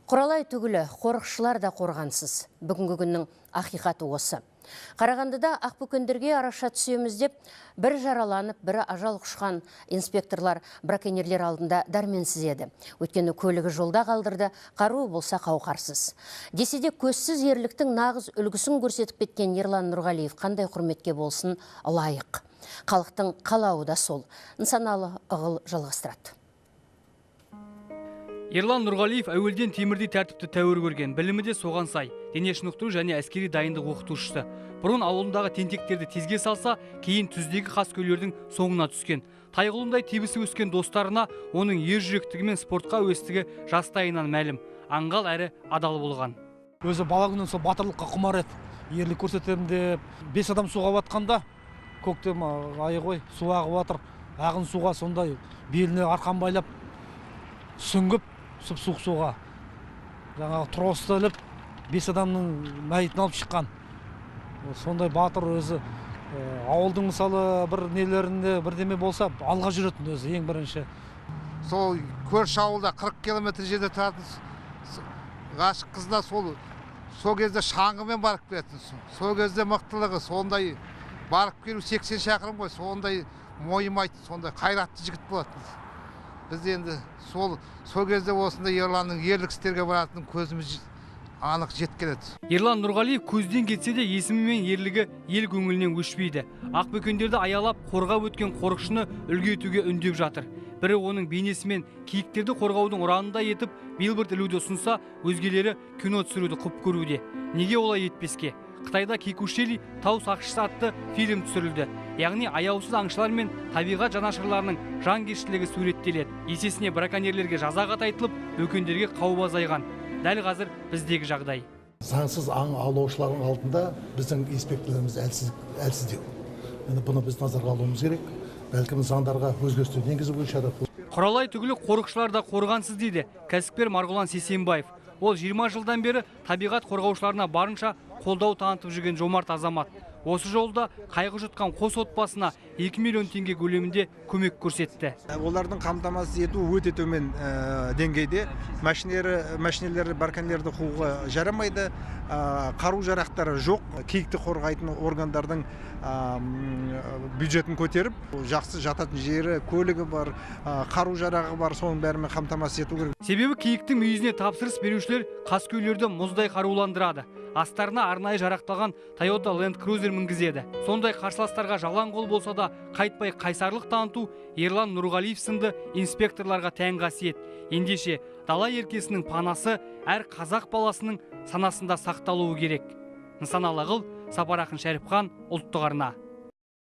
Құралай түгілі, қорықшылар да қорғансыз. Бүгінгі күннің ақиқаты осы. Қарағандыда ақбөкендерге араша түсеміз деп, бір жараланып, бірі ажал құшқан инспекторлар браконьерлер алдында дәрменсіз еді. Өйткені көлігі жолда қалдырды, қаруы болса қауқарсыз. Десе де көзсіз ерліктің нағыз үлгісін көрсетіп кеткен Ерлан Нұрғалиев қандай құрметке болсын лайық. Халықтың қалауы да сол. Нысаналы ығыл жалғастырады. Ерлан Нұрғалиев әуелден темірдей тәртіпті тәуір көрген, білімі де соған сай, дене шынықтыру және әскери дайындық оқытушысы. Бұрын ауылындағы тентектерді тезге салса, кейін түздегі қаскөйлердің соңына түскен. Тайғұлындай тебісі өскен достарына оның ер жүректігі мен спортқа өстігі жастайынан мәлім. Аңғал әрі адал болған. Өзі бала күннен сол батырлыққа құмар еді. Ерлік көрсетемін деп 5 адам суға батқанда, көктем айы ғой, су ағып жатыр. Ағын суға сондай беліне арқан байлап сүңгіп сұп-суық суға жаңағы тросты іліп 5 адамның мәйітін алып шыққан. Сондай батыр өзі ауылдың мысалы бір нелерінде бірдеме болса алға жүретін өзі ең бірінші. Сол көрші ауылда 40 километр жерде тұратын ғашық қызына сол кезде шаңғымен барып келетін. Сол кезде мықтылығы сондай барып келу 80 шақырым ғой, сондай мойымайды, сондай қайратты жігіт болатын. Біз енді сол кезде осындай Ерланның ерлік істерге баратын көзіміз анық жеткеледі. Ерлан Нұрғалиев көзден кетсе де есімі мен ерлігі ел көңілінен өшпейді. Ақбөкендерді аялап қорғап өткен қорықшыны үлгі етуге үндеп жатыр. Бірі оның бейнесімен киіктерді қорғаудың ұранындай етіп билборд ілуді ұсынса, өзгелері кино түсіруді құп көруде. Неге олай етпеске? Қытайда Кикушели тау сақшысы атты фильм түсірілді. Яғни аяусыз аңшылар мен табиғат жанашырларының жанкештілігі суреттеледі. Есесіне браконьерлерге жаза қатайтылып, бөкендерге қауіп азайған. Дәл қазір біздегі жағдай. Заңсыз аң аулаушылардың алдында біздің инспекторларымыз әлсіздеу. Бұны біз назарға алуымыз керек. Бәлкім заңдарға өзгерістер енгізу бойынша. Құралай түгілі қорықшылар да қорғансыз дейді кәсіпкер Марғұлан Сесенбаев. Ол 20 жылдан бері табиғат қорғаушыларына барынша қолдау танытып жүрген жомарт азамат. Осы жолда қайғы жұтқан қос отбасына 2 миллион теңге көлемінде көмек көрсетті. Олардың қамтамасыз ету өте төмен деңгейде. Машинелері браконьерлерді қууға жарамайды. Қару жарақтары жоқ. Киікті қорғайтын органдардың бюджетін көтеріп, жақсы жататын жері, көлігі бар, қару жарағы бар, соның бәрімен қамтамасыз ету керек. Себебі киіктің мүйізіне тапсырыс берушілер қаскөйлерді мұздай қаруландырады. Астарына арнайы жарақталған Toyota Land Cruiser мінгізеді. Сондай қарсыластарға жалаң қол болса да қайтпай қайсарлық таныту Ерлан Нұрғалиев сынды инспекторларға тән қасиет. Ендеше дала еркесінің панасы әр қазақ баласының санасында сақталуы керек. Нысаналы ығыл, Сапар Ақын Шәріпхан, ұлттық арна.